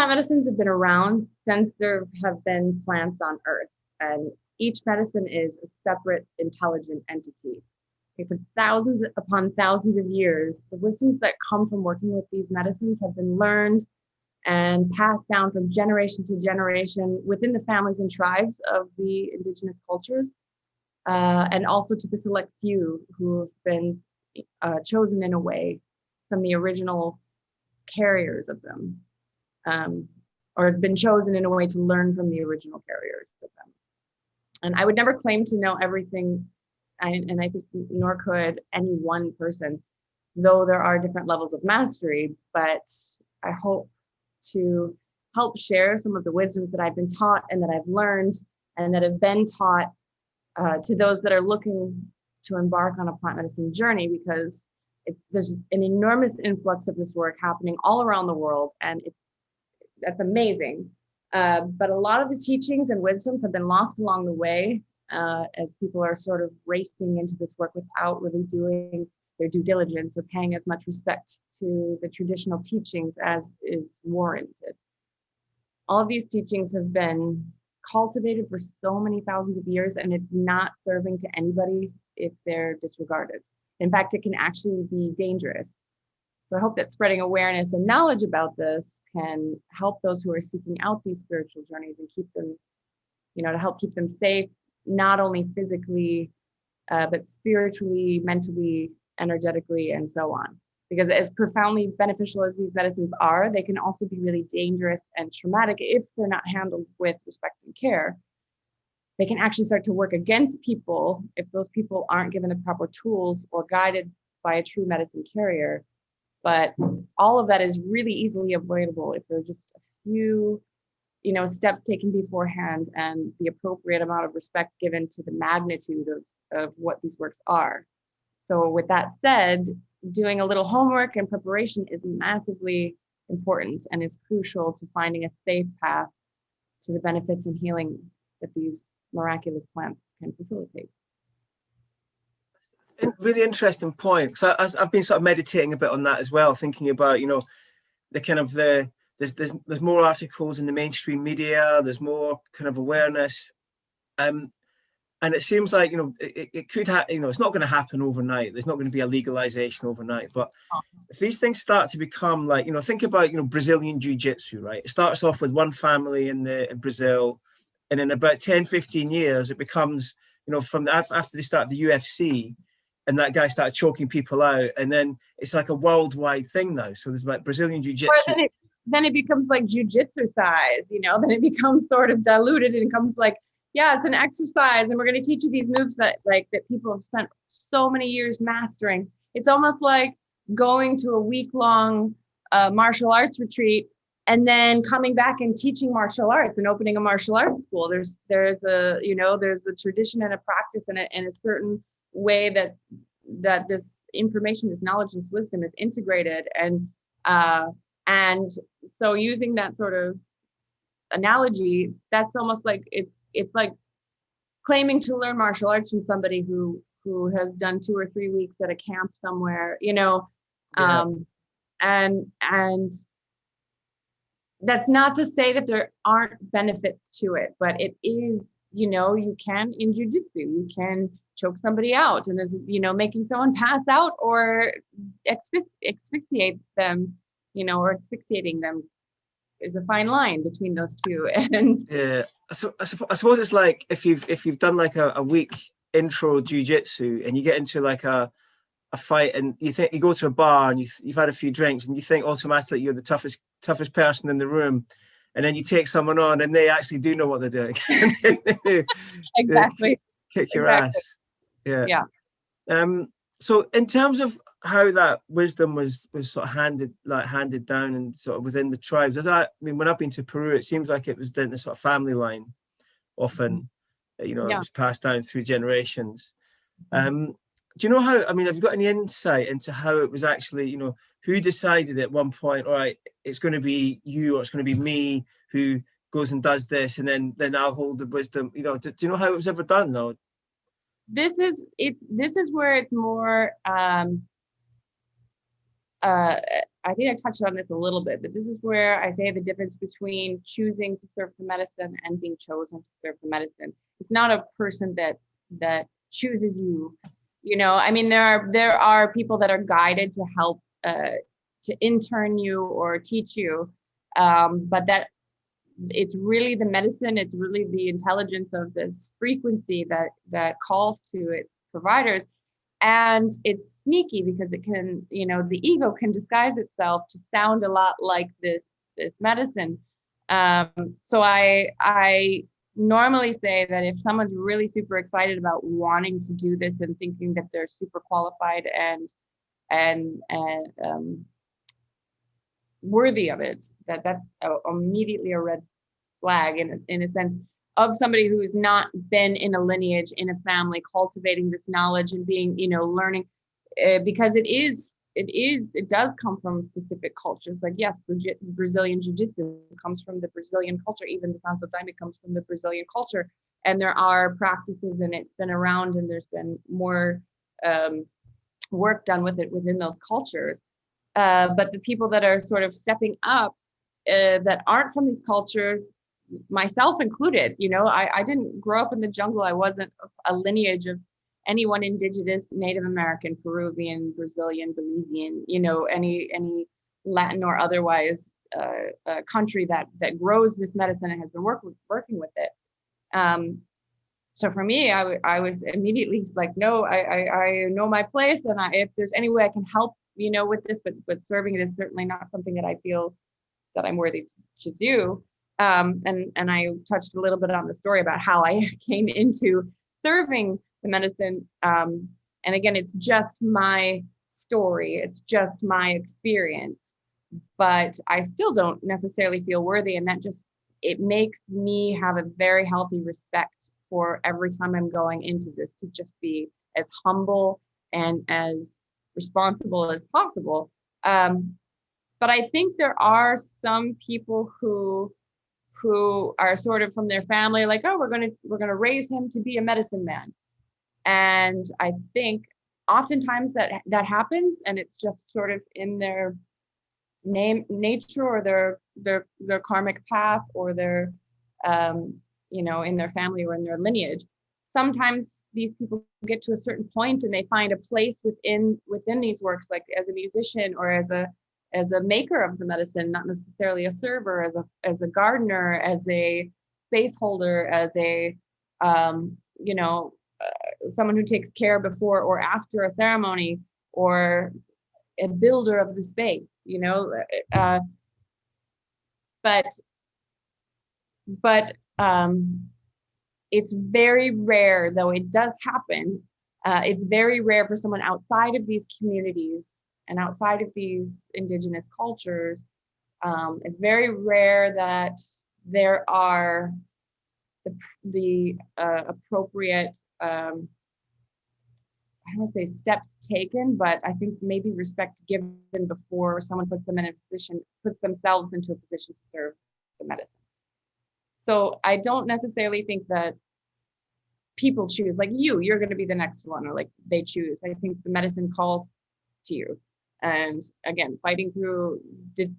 plant medicines have been around since there have been plants on Earth, and each medicine is a separate intelligent entity. Okay, for thousands upon thousands of years, the wisdoms that come from working with these medicines have been learned and passed down from generation to generation within the families and tribes of the indigenous cultures, and also to the select few who have been chosen in a way from the original carriers of them, or have been chosen in a way to learn from the original carriers of them. And I would never claim to know everything, and I think nor could any one person, though there are different levels of mastery, but I hope to help share some of the wisdoms that I've been taught and that I've learned and that have been taught to those that are looking to embark on a plant medicine journey, because there's an enormous influx of this work happening all around the world, and that's amazing. But a lot of the teachings and wisdoms have been lost along the way, as people are sort of racing into this work without really doing their due diligence or paying as much respect to the traditional teachings as is warranted. All of these teachings have been cultivated for so many thousands of years, and it's not serving to anybody if they're disregarded. In fact, it can actually be dangerous. So I hope that spreading awareness and knowledge about this can help those who are seeking out these spiritual journeys and keep them, to help keep them safe, not only physically, but spiritually, mentally, energetically, and so on. Because as profoundly beneficial as these medicines are, they can also be really dangerous and traumatic if they're not handled with respect and care. They can actually start to work against people if those people aren't given the proper tools or guided by a true medicine carrier. But all of that is really easily avoidable if there are just a few, steps taken beforehand and the appropriate amount of respect given to the magnitude of what these works are. So with that said, doing a little homework and preparation is massively important and is crucial to finding a safe path to the benefits and healing that these miraculous plants can facilitate. Really interesting point, because I've been sort of meditating a bit on that as well, thinking about the kind of there's more articles in the mainstream media, there's more kind of awareness, and it seems like it could it's not going to happen overnight. There's not going to be a legalization overnight, but if these things start to become like think about Brazilian jiu-jitsu, right? It starts off with one family in Brazil, and in about 10-15 years it becomes from after they start the UFC. And that guy started choking people out, and then it's like a worldwide thing now. So there's like Brazilian jiu-jitsu. Then it becomes like jiu-jitsu size, then it becomes sort of diluted and becomes like, yeah, it's an exercise, and we're going to teach you these moves that people have spent so many years mastering. It's almost like going to a week-long martial arts retreat and then coming back and teaching martial arts and opening a martial arts school. There's a tradition and a practice and a certain way that this information, this knowledge, this wisdom is integrated, and so using that sort of analogy, that's almost like it's like claiming to learn martial arts from somebody who has done 2 or 3 weeks at a camp somewhere, and that's not to say that there aren't benefits to it, but it is, you can in jiu-jitsu, you can choke somebody out, and there's making someone pass out or asphyxiate them, or asphyxiating them is a fine line between those two. And yeah, so I suppose it's like if you've done like a week intro jiu-jitsu and you get into like a fight, and you think you go to a bar and you've had a few drinks and you think automatically you're the toughest person in the room, and then you take someone on and they actually do know what they're doing. Exactly. Kick your ass. Yeah. So in terms of how that wisdom was sort of handed down and sort of within the tribes, when I've been to Peru, it seems like it was in the sort of family line often. It was passed down through generations. Do you know how? Have you got any insight into how it was actually? Who decided at one point? All right, it's going to be you, or it's going to be me who goes and does this, and then I'll hold the wisdom. Do you know how it was ever done though? This is where it's more I think I touched on this a little bit, but this is where I say the difference between choosing to serve the medicine and being chosen to serve the medicine. It's not a person that chooses you. I mean, there are people that are guided to help to intern you or teach you, but that it's really the medicine, it's really the intelligence of this frequency that calls to its providers. And it's sneaky because it can, the ego can disguise itself to sound a lot like this medicine. So I normally say that if someone's really super excited about wanting to do this and thinking that they're super qualified and worthy of it, that's immediately a red flag in a sense of somebody who's not been in a lineage, in a family, cultivating this knowledge and being, learning, because it does come from specific cultures. Like, yes, Brazilian jiu-jitsu comes from the Brazilian culture. Even the Santo Daime comes from the Brazilian culture. And there are practices, and it's been around, and there's been more work done with it within those cultures. But the people that are sort of stepping up that aren't from these cultures, myself included, I didn't grow up in the jungle. I wasn't a lineage of anyone indigenous, Native American, Peruvian, Brazilian, Belizean, any Latin or otherwise country that grows this medicine and has been working with it. So for me, I was immediately like, no, I know my place, and if there's any way I can help, with this, but serving it is certainly not something that I feel that I'm worthy to do. And I touched a little bit on the story about how I came into serving the medicine. And again, it's just my story. It's just my experience, but I still don't necessarily feel worthy. And it makes me have a very healthy respect for every time I'm going into this, to just be as humble and as responsible as possible. But I think there are some people who are sort of from their family, like, oh, we're gonna raise him to be a medicine man. And I think oftentimes that happens, and it's just sort of in their nature, or their karmic path, or their in their family or in their lineage. Sometimes these people get to a certain point and they find a place within these works, like as a musician or as a maker of the medicine, not necessarily a server, as a gardener, as a space holder, as a someone who takes care before or after a ceremony, or a builder of the space, but it's very rare, though it does happen. It's very rare for someone outside of these communities and outside of these indigenous cultures. It's very rare that there are the appropriate, I don't want to say steps taken, but I think maybe respect given before someone puts themselves into a position to serve the medicine. So I don't necessarily think that people choose, like you're going to be the next one, or like they choose. I think the medicine calls to you. And again, fighting through the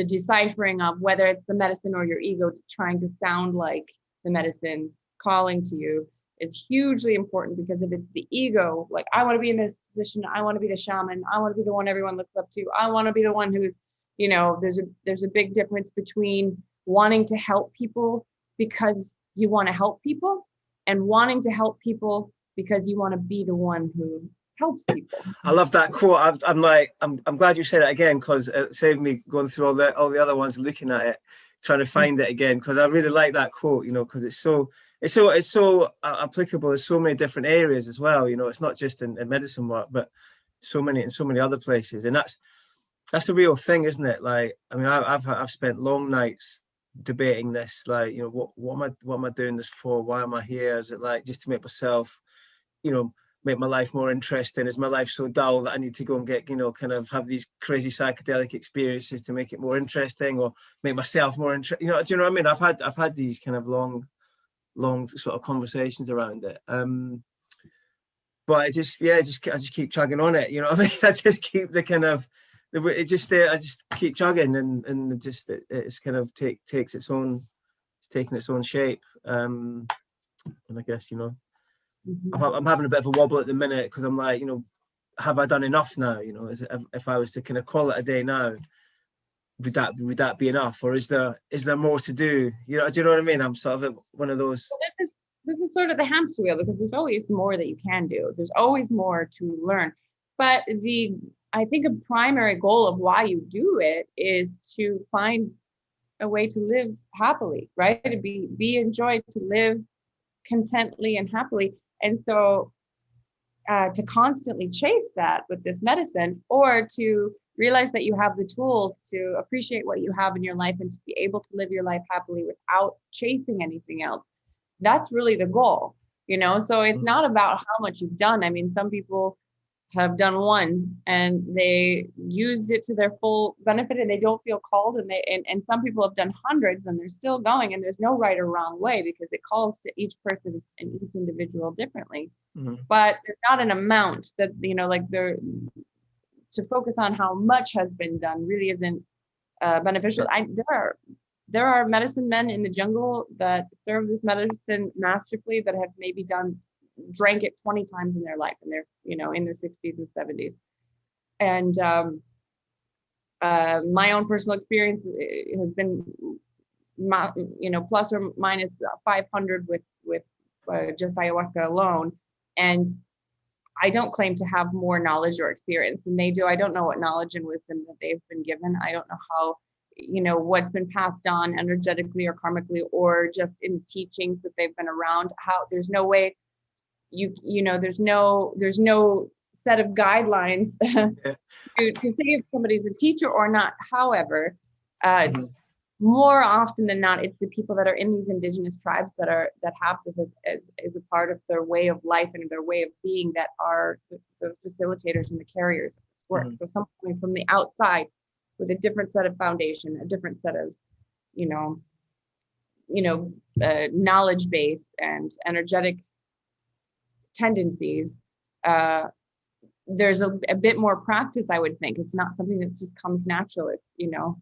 deciphering of whether it's the medicine or your ego trying to sound like the medicine calling to you is hugely important. Because if it's the ego, like, I want to be in this position, I want to be the shaman, I want to be the one everyone looks up to, I want to be the one who's, there's a big difference between wanting to help people because you want to help people, and wanting to help people because you want to be the one who helps people. I love that quote. I'm glad you said it again, because it saved me going through all the other ones, looking at it, trying to find it again, because I really like that quote, because it's so applicable in so many different areas as well. It's not just in medicine work, but in so many other places. And that's the real thing, isn't it? Like, I mean, I've spent long nights debating this, like, what am I doing this for? Why am I here? Is it like just to make myself, make my life more interesting? Is my life so dull that I need to go and get, kind of have these crazy psychedelic experiences to make it more interesting, or make myself more interesting? Do you know what I mean? I've had these kind of long sort of conversations around it. But I just keep chugging on it. You know what I mean? I just keep the kind of it just I just keep chugging, and it's kind of takes its own, it's taking its own shape. And I guess, you know, I'm having a bit of a wobble at the minute, because I'm like, you know, have I done enough now? You know, if I was to kind of call it a day now, would that be enough, or is there more to do? You know, do you know what I mean? I'm sort of at one of those. This is sort of the hamster wheel, because there's always more that you can do. There's always more to learn. But I think a primary goal of why you do it is to find a way to live happily, right? To be enjoyed, to live contently and happily. And so to constantly chase that with this medicine, or to realize that you have the tools to appreciate what you have in your life and to be able to live your life happily without chasing anything else. That's really the goal, you know? So it's not about how much you've done. I mean, some people have done one and they used it to their full benefit and they don't feel called, and some people have done hundreds and they're still going, and there's no right or wrong way, because it calls to each person and each individual differently. But there's not an amount that, you know, like to focus on how much has been done really isn't beneficial. There are medicine men in the jungle that serve this medicine masterfully, that have maybe drank it 20 times in their life, and they're, you know, in their 60s and 70s. And my own personal experience has been, you know, plus or minus 500 with just ayahuasca alone. And I don't claim to have more knowledge or experience than they do. I don't know what knowledge and wisdom that they've been given. I don't know how, you know, what's been passed on energetically or karmically, or just in teachings that they've been around. How there's no way you know, there's no set of guidelines to say if somebody's a teacher or not. However, more often than not, it's the people that are in these indigenous tribes that have this as a part of their way of life and their way of being, that are the facilitators and the carriers of this work. So someone coming from the outside with a different set of foundation, a different set of, knowledge base and energetic tendencies, there's a bit more practice, I would think. It's not something that just comes natural. It's, you know,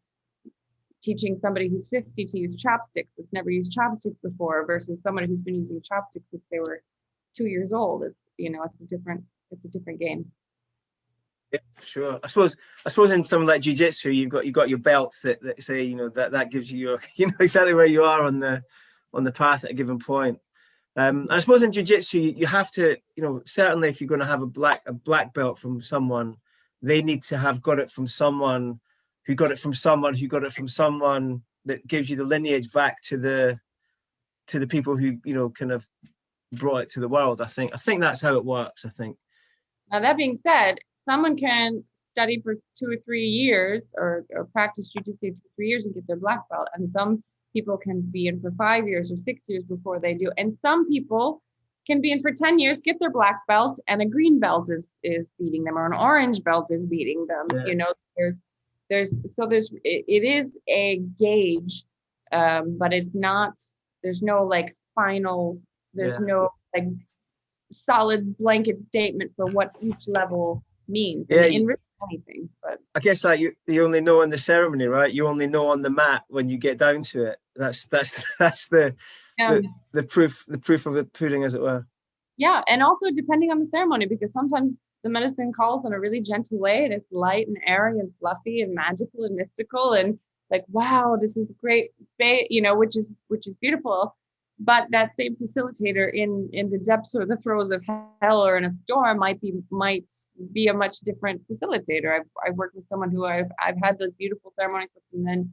teaching somebody who's 50 to use chopsticks that's never used chopsticks before, versus somebody who's been using chopsticks since they were 2 years old. It's, you know, it's a different game. Yeah, sure. I suppose in something like jiu-jitsu, you've got your belts that say, you know, that gives you your, you know, exactly where you are on the path at a given point. I suppose in jiu-jitsu, you have to, you know, certainly if you're going to have a black belt from someone, they need to have got it from someone who got it from someone who got it from someone, that gives you the lineage back to the people who, you know, kind of brought it to the world. I think that's how it works. I think. Now, that being said, someone can study for 2 or 3 years or practice jiu-jitsu for 3 years and get their black belt, and some people can be in for 5 years or 6 years before they do, and some people can be in for 10 years, get their black belt, and a green belt is beating them, or an orange belt is beating them. Yeah. You know, it is a gauge, but it's not. There's no like final. There's no like solid blanket statement for what each level means. Yeah, in really anything. But I guess like you only know in the ceremony, right? You only know on the mat when you get down to it. That's the proof of the pudding, as it were. Yeah, and also depending on the ceremony, because sometimes the medicine calls in a really gentle way, and it's light and airy and fluffy and magical and mystical, and like, wow, this is great space, you know, which is beautiful. But that same facilitator in the depths or the throes of hell or in a storm might be a much different facilitator. I've worked with someone who I've had those beautiful ceremonies with, and then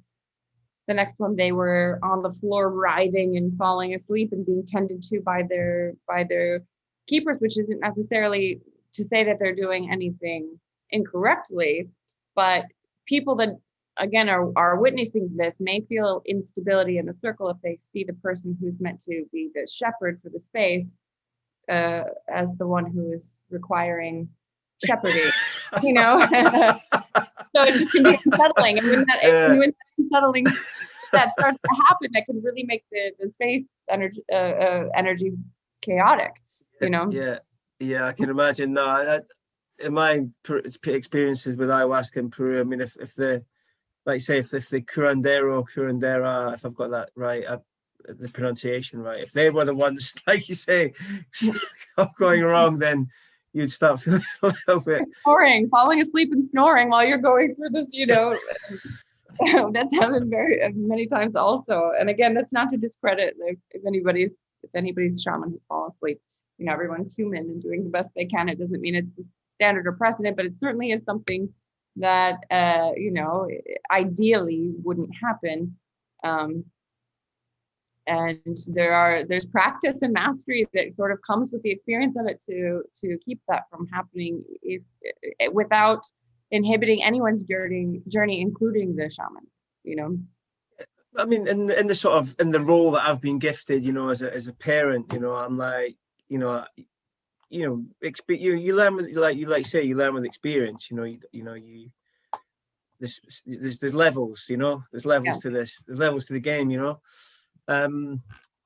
the next one they were on the floor writhing and falling asleep and being tended to by their keepers, which isn't necessarily to say that they're doing anything incorrectly, but people that again are witnessing this may feel instability in the circle if they see the person who's meant to be the shepherd for the space as the one who is requiring shepherding, you know. So it just can be unsettling, and when that unsettling that starts to happen, that can really make the space energy chaotic, you know. Yeah, I can imagine. No, in my experiences with ayahuasca in Peru, I mean, if the, like say, if the curandera, if I've got that right, the pronunciation right, if they were the ones, like you say, going wrong, then you'd start feeling a little bit Snoring, falling asleep and snoring while you're going through this, that's happened very many times also. And again, that's not to discredit if anybody's shaman has fallen asleep. Everyone's human and doing the best they can. It doesn't mean it's the standard or precedent, but it certainly is something that ideally wouldn't happen. And there's practice and mastery that sort of comes with the experience of it to keep that from happening without inhibiting anyone's journey, including the shaman. I mean, in the sort of in the role that I've been gifted, as a parent, I'm like, you learn with, you learn with experience. There's levels, there's levels to this, there's levels to the game,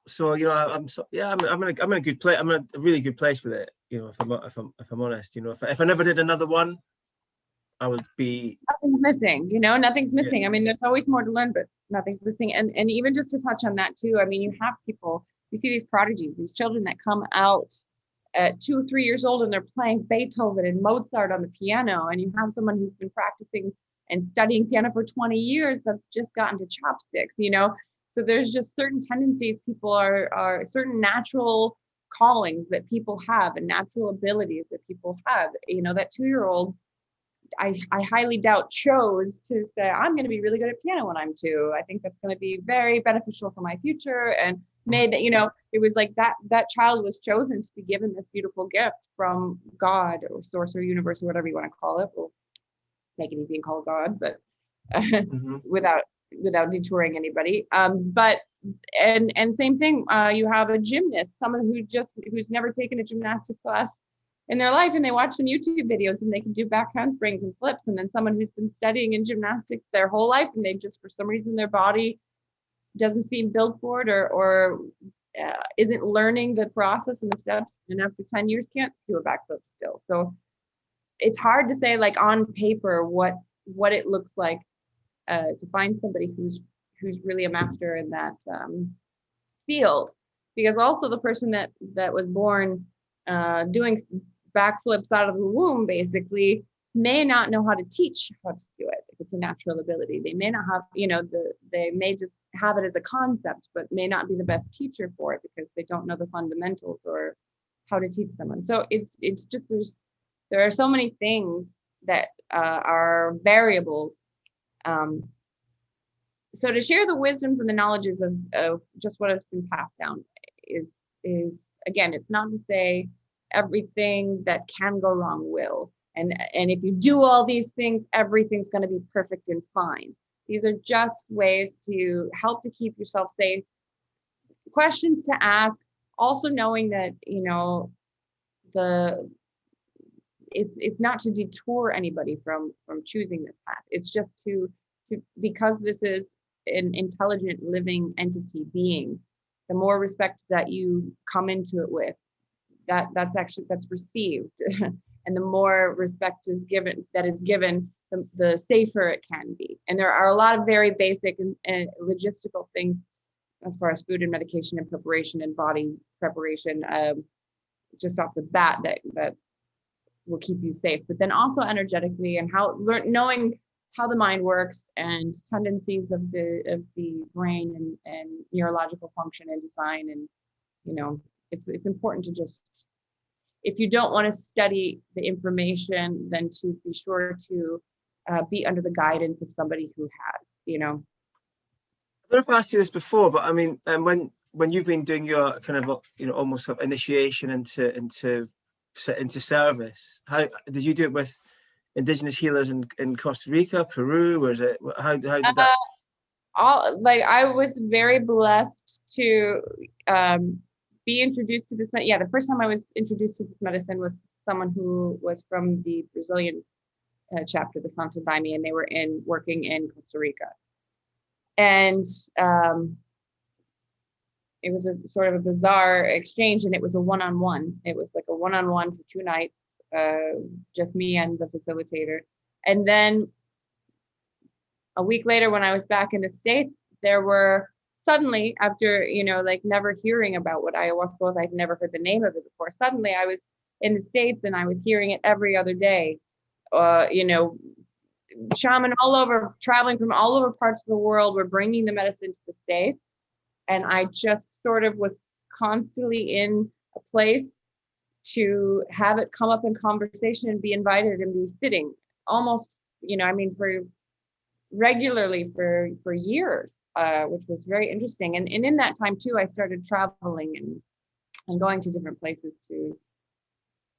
So I'm in a good place. I'm in a really good place with it. If I'm honest, if I never did another one, I would be. Nothing's missing. Nothing's missing. Yeah. I mean, there's always more to learn, but nothing's missing. And even just to touch on that too. I mean, you have people. You see these prodigies, these children that come out at 2 or 3 years old and they're playing Beethoven and Mozart on the piano, and you have someone who's been practicing and studying piano for 20 years that's just gotten to chopsticks. So there's just certain tendencies people are certain natural callings that people have and natural abilities that people have. That 2-year-old, I highly doubt chose to say, I'm going to be really good at piano when I'm 2. I think that's going to be very beneficial for my future. And made that, it was like that child was chosen to be given this beautiful gift from God or source or universe or whatever you want to call it. We'll make it easy and call it God, but without detouring anybody. But same thing, you have a gymnast, someone who's never taken a gymnastics class in their life, and they watch some YouTube videos and they can do back handsprings and flips. And then someone who's been studying in gymnastics their whole life, and they just, for some reason, their body doesn't seem built for it or isn't learning the process and the steps, and after 10 years can't do a backflip still. So it's hard to say, like, on paper what it looks like to find somebody who's really a master in that field, because also the person that was born doing backflips out of the womb basically may not know how to teach how to do it. If it's a natural ability, they may not have, they may just have it as a concept, but may not be the best teacher for it because they don't know the fundamentals or how to teach someone. So it's just there are so many things that are variables. So to share the wisdoms and the knowledges of just what has been passed down is again, it's not to say everything that can go wrong will. And if you do all these things, everything's going to be perfect and fine. These are just ways to help to keep yourself safe. Questions to ask, also knowing that, it's not to detour anybody from choosing this path. It's just to because this is an intelligent living entity being, the more respect that you come into it with, that's received. And the more respect is given, the safer it can be. And there are a lot of very basic and logistical things as far as food and medication and preparation and body preparation, just off the bat that will keep you safe. But then also energetically and knowing how the mind works and tendencies of the brain and neurological function and design. And it's important to just, if you don't want to study the information, then to be sure to be under the guidance of somebody who has. I don't know if I asked you this before, but I mean, when you've been doing your kind of almost sort of initiation into service, how did you do it with indigenous healers in Costa Rica, Peru, or is it how did that? I was very blessed to be introduced to this. The first time I was introduced to this medicine was someone who was from the Brazilian chapter, the Santo Daime, and they were working in Costa Rica. And it was a sort of a bizarre exchange, and it was a one-on-one. It was like a one-on-one for 2 nights just me and the facilitator. And then a week later, when I was back in the States, there were suddenly, after, like never hearing about what ayahuasca was, I'd never heard the name of it before. Suddenly I was in the States and I was hearing it every other day. Shaman all over, traveling from all over parts of the world, were bringing the medicine to the States. And I just sort of was constantly in a place to have it come up in conversation and be invited and be sitting almost, for regularly for years, which was very interesting. And in that time too, I started traveling and going to different places to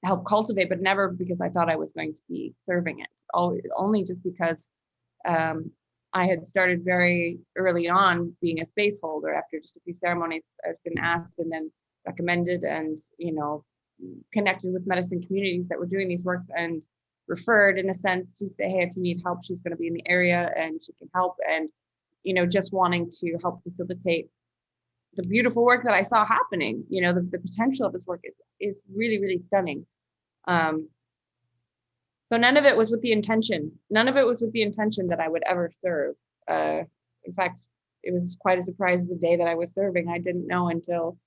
help cultivate, but never because I thought I was going to be serving it. Only just because I had started very early on being a space holder. After just a few ceremonies, I've been asked and then recommended and, connected with medicine communities that were doing these works and referred in a sense to say, hey, if you need help, she's going to be in the area and she can help. And, just wanting to help facilitate the beautiful work that I saw happening. The potential of this work is really, really stunning. So none of it was with the intention. None of it was with the intention that I would ever serve. In fact, it was quite a surprise the day that I was serving. I didn't know until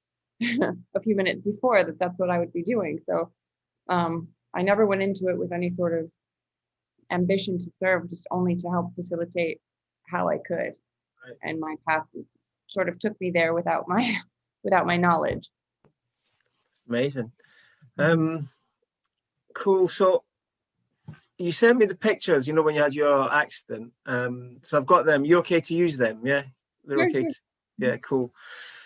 a few minutes before that that's what I would be doing. So I never went into it with any sort of ambition to serve, just only to help facilitate how I could. Right. And my path sort of took me there without my knowledge. Amazing. Cool. So you sent me the pictures, when you had your accident. So I've got them. You okay to use them? Yeah, they're Sure, okay. sure. Yeah, cool.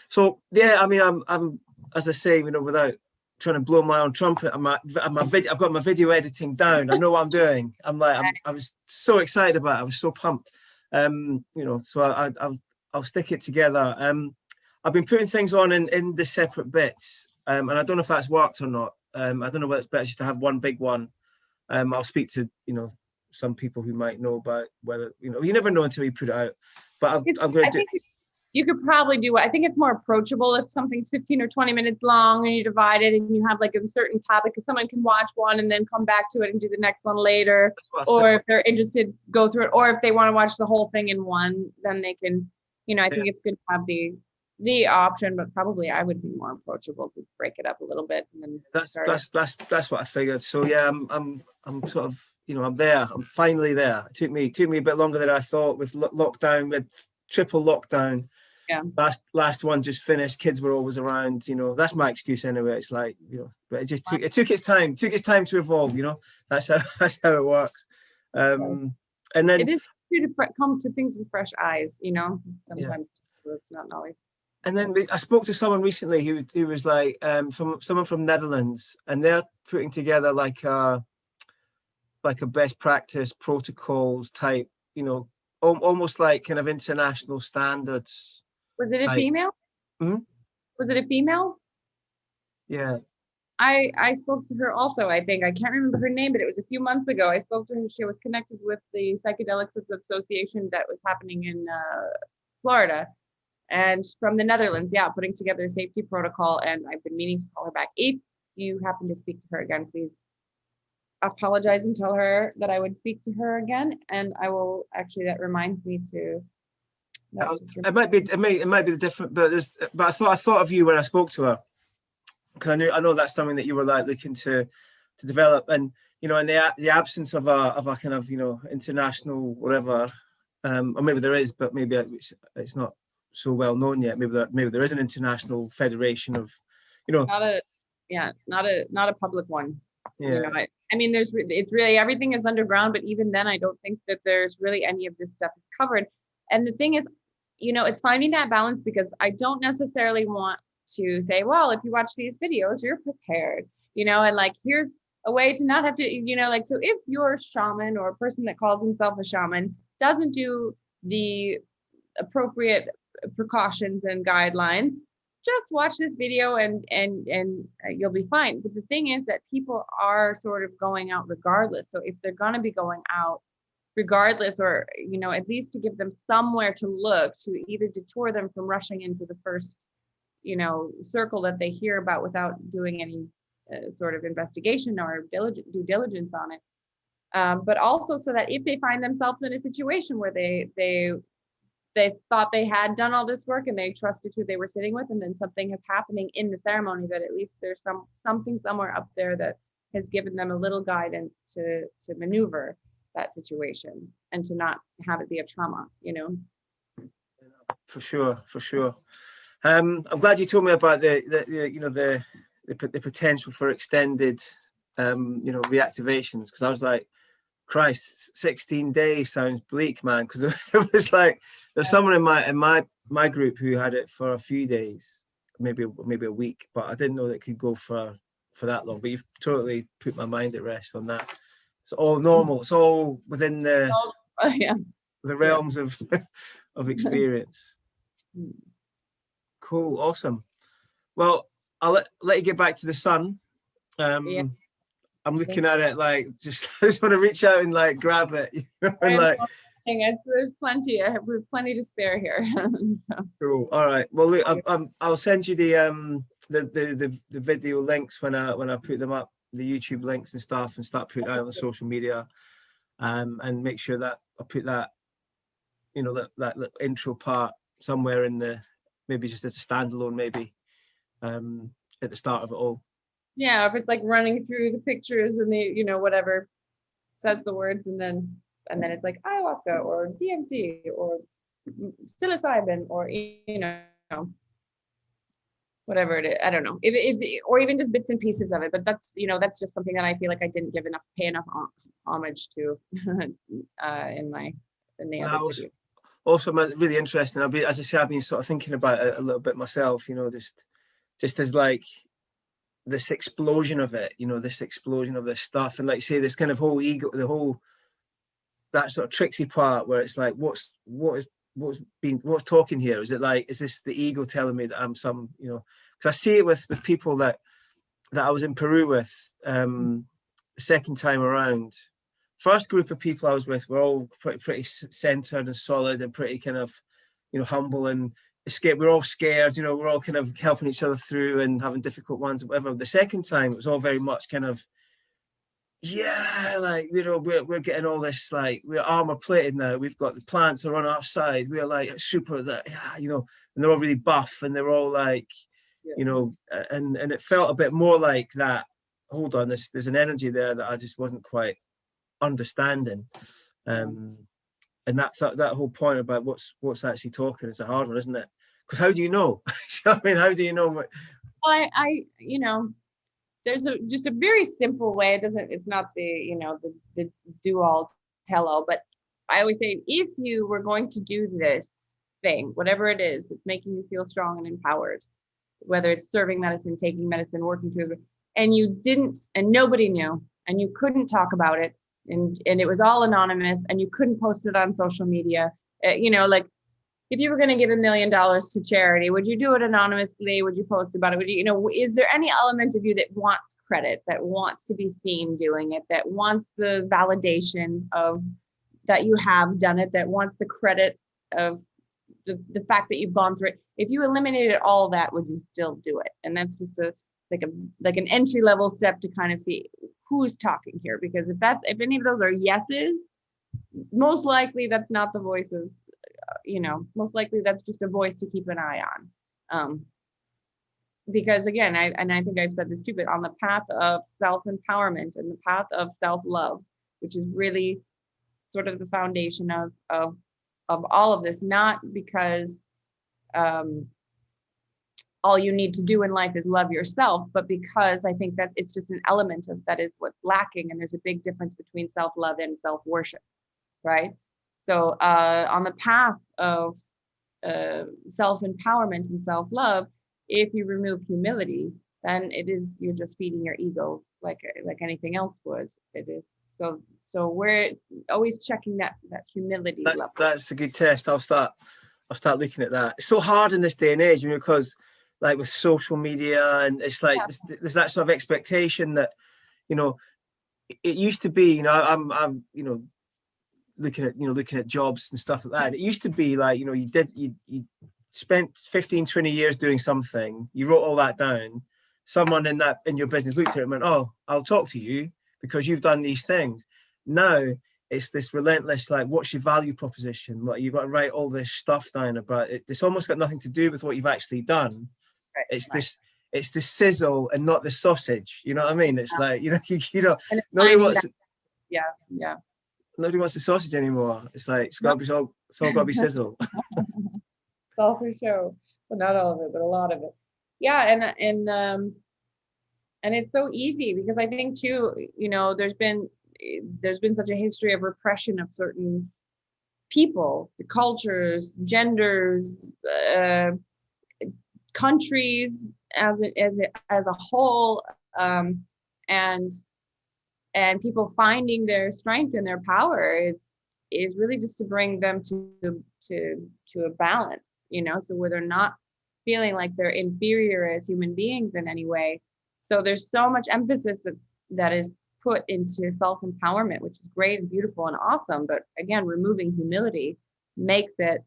So yeah, I mean, I'm as I say, without trying to blow my own trumpet, I've got my video editing down. I know what I'm doing. I was so excited about it. I was so pumped. So I'll stick it together. I've been putting things on in the separate bits, and I don't know if that's worked or not. I don't know whether it's better just to have one big one. I'll speak to some people who might know about whether you never know until you put it out. But I'm going to do. You could probably do it. I think it's more approachable if something's 15 or 20 minutes long and you divide it and you have like a certain topic, because someone can watch one and then come back to it and do the next one later. Or if they're interested, go through it. Or if they want to watch the whole thing in one, then they can, I think it's good to have the option, but probably I would be more approachable to break it up a little bit and then that's what I figured. So yeah, I'm sort of, I'm there. I'm finally there. It took me a bit longer than I thought with lockdown, with triple lockdown. Yeah. Last one just finished. Kids were always around. That's my excuse anyway. It's like, but it took its time. Took its time to evolve. That's how it works. And then it is to come to things with fresh eyes. Sometimes it's not always. And then I spoke to someone recently who was like someone from Netherlands, and they're putting together like a best practice protocols type, almost like kind of international standards. Was it a female? Was it a female? Yeah. I spoke to her also, I think. I can't remember her name, but it was a few months ago. I spoke to her. She was connected with the Psychedelics Association that was happening in Florida. And from the Netherlands, putting together a safety protocol. And I've been meaning to call her back. If you happen to speak to her again, please apologize and tell her that I would speak to her again. And I will actually, that reminds me to. It might be the different, but I thought of you when I spoke to her, because I know that's something that you were like looking to develop, and in the absence of a kind of international whatever, or maybe there is, but maybe it's not so well known yet. Maybe there is an international federation of, not a public one. Yeah. I mean, it's really, everything is underground, but even then, I don't think that there's really any of this stuff is covered. And the thing is, it's finding that balance, because I don't necessarily want to say, well, if you watch these videos, you're prepared, and like, here's a way to not have to, so if your shaman or a person that calls himself a shaman doesn't do the appropriate precautions and guidelines, just watch this video and you'll be fine. But the thing is that people are sort of going out regardless. So if they're going to be going out regardless, or at least to give them somewhere to look, to either detour them from rushing into the first circle that they hear about without doing any sort of investigation or due diligence on it. But also so that if they find themselves in a situation where they thought they had done all this work and they trusted who they were sitting with, and then something is happening in the ceremony, that at least there's something somewhere up there that has given them a little guidance to maneuver that situation and to not have it be a trauma, you know. For sure, for sure. I'm glad you told me about the potential for extended reactivations, because I was like, Christ, 16 days sounds bleak, man. Because it was like there's someone in my group who had it for a few days, maybe a week, but I didn't know that it could go for that long. But you've totally put my mind at rest on that. It's all normal. It's all within the realms of experience. Cool, awesome. Well, I'll let you get back to the sun. I'm looking at it like I just want to reach out and like grab it, you know, and like there's plenty. We have plenty to spare here. Cool. All right. Well, look, I'll send you the video links when I put them up, the YouTube links and stuff, and start putting it out on social media, and make sure that I put that, you know, that intro part somewhere in the, maybe just as a standalone, maybe at the start of it all. Yeah, if it's like running through the pictures and the, you know, whatever, says the words, and then it's like ayahuasca or DMT or psilocybin or, you know, whatever it is. I don't know, if or even just bits and pieces of it. But that's, you know, that's just something that I feel like I didn't pay enough homage to in the other video. Also really interesting. As I say, I've been sort of thinking about it a little bit myself, you know, just as like this explosion of it, you know, this explosion of this stuff, and like say this kind of whole ego, that sort of tricksy part where it's like, what's talking here? Is it like, is this the ego telling me that I'm some, you know? Because I see it with people that I was in Peru with the second time around. First group of people I was with were all pretty centered and solid and pretty kind of, you know, humble and escape. We're all scared, you know, we're all kind of helping each other through and having difficult ones, whatever. The second time it was all very much kind of, yeah, like, you know, we're getting all this, like, we're armor plated now, we've got the plants are on our side, we're like super, that, yeah, you know, and they're all really buff and they're all like, you know, and it felt a bit more like that. Hold on, there's an energy there that I just wasn't quite understanding. And that's that whole point about what's actually talking is a hard one, isn't it? Because how do you know? I mean, how do you know what? I you know, there's just a very simple way. It's not the, you know, the do all tell all, but I always say, if you were going to do this thing, whatever it is that's making you feel strong and empowered, whether it's serving medicine, taking medicine, working through it, and you didn't, and nobody knew, and you couldn't talk about it, and it was all anonymous, and you couldn't post it on social media, you know, like, if you were going to give $1 million to charity, would you do it anonymously? Would you post about it? Would you, you know, is there any element of you that wants credit, that wants to be seen doing it, that wants the validation of that you have done it, that wants the credit of the fact that you've gone through it? If you eliminated all that, would you still do it? And that's just like an entry level step to kind of see who's talking here, because if any of those are yeses, most likely that's not the voice of, you know, most likely that's just a voice to keep an eye on. Because again, I think I've said this too, but on the path of self-empowerment and the path of self-love, which is really sort of the foundation of all of this, not because all you need to do in life is love yourself, but because I think that it's just an element of that is what's lacking. And there's a big difference between self-love and self-worship, right? So on the path of self-empowerment and self-love, if you remove humility, then you're just feeding your ego like anything else would. It is so we're always checking that humility level. That's a good test. I'll start looking at that. It's so hard in this day and age, you know, because like with social media, and it's like there's that sort of expectation that, you know, it used to be, you know, I'm you know, looking at jobs and stuff like that. It used to be like, you know, you spent 15, 20 years doing something, you wrote all that down, someone in your business looked at it and went, oh, I'll talk to you because you've done these things. Now it's this relentless, like, what's your value proposition? Like, you've got to write all this stuff down about it. It's almost got nothing to do with what you've actually done. Right. It's the sizzle and not the sausage. You know what I mean? It's like, you know, And it's nobody wants yeah. nobody wants the sausage anymore. It's like it's all got to be sizzle. It's all for show, but not all of it, but a lot of it. Yeah, and it's so easy because I think too, there's been such a history of repression of certain people, cultures, genders, countries as a whole, and people finding their strength and their power is really just to bring them to a balance, so where they're not feeling like they're inferior as human beings in any way. So there's so much emphasis that is put into self-empowerment, which is great and beautiful and awesome. But again, removing humility makes it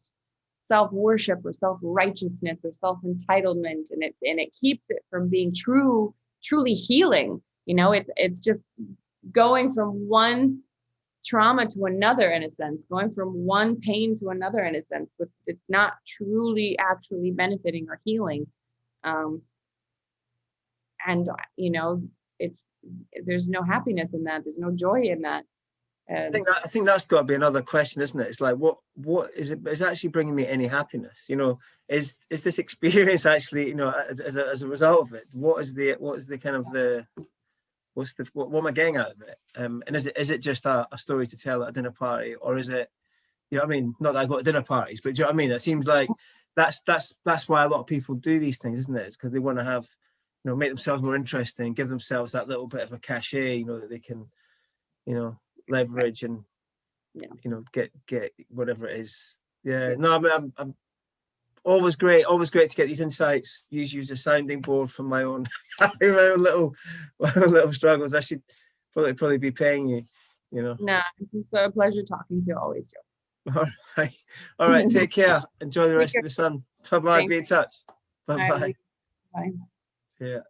self-worship or self-righteousness or self-entitlement, and it keeps it from being truly healing. It's just going from one trauma to another, in a sense, going from one pain to another, in a sense, but it's not truly actually benefiting or healing. And there's no happiness in that. There's no joy in that. I think that's got to be another question, isn't it? It's like, what is it? Is actually bringing me any happiness? Is this experience actually, as a result of it? What am I getting out of it? And is it just a story to tell at a dinner party, or is it, I mean, not that I go to dinner parties, but do you know what I mean? It seems like that's why a lot of people do these things, isn't it? It's because they want to have, make themselves more interesting, give themselves that little bit of a cachet, that they can, leverage and, get whatever it is. Yeah. No, I mean, I'm always great to get these insights. Use you as a sounding board for my own little struggles. I should probably be paying you. No, it's a pleasure talking to you always, Joe. All right. Take care. Enjoy the rest of the sun. Bye bye. Be in touch. Bye bye. Bye. Yeah.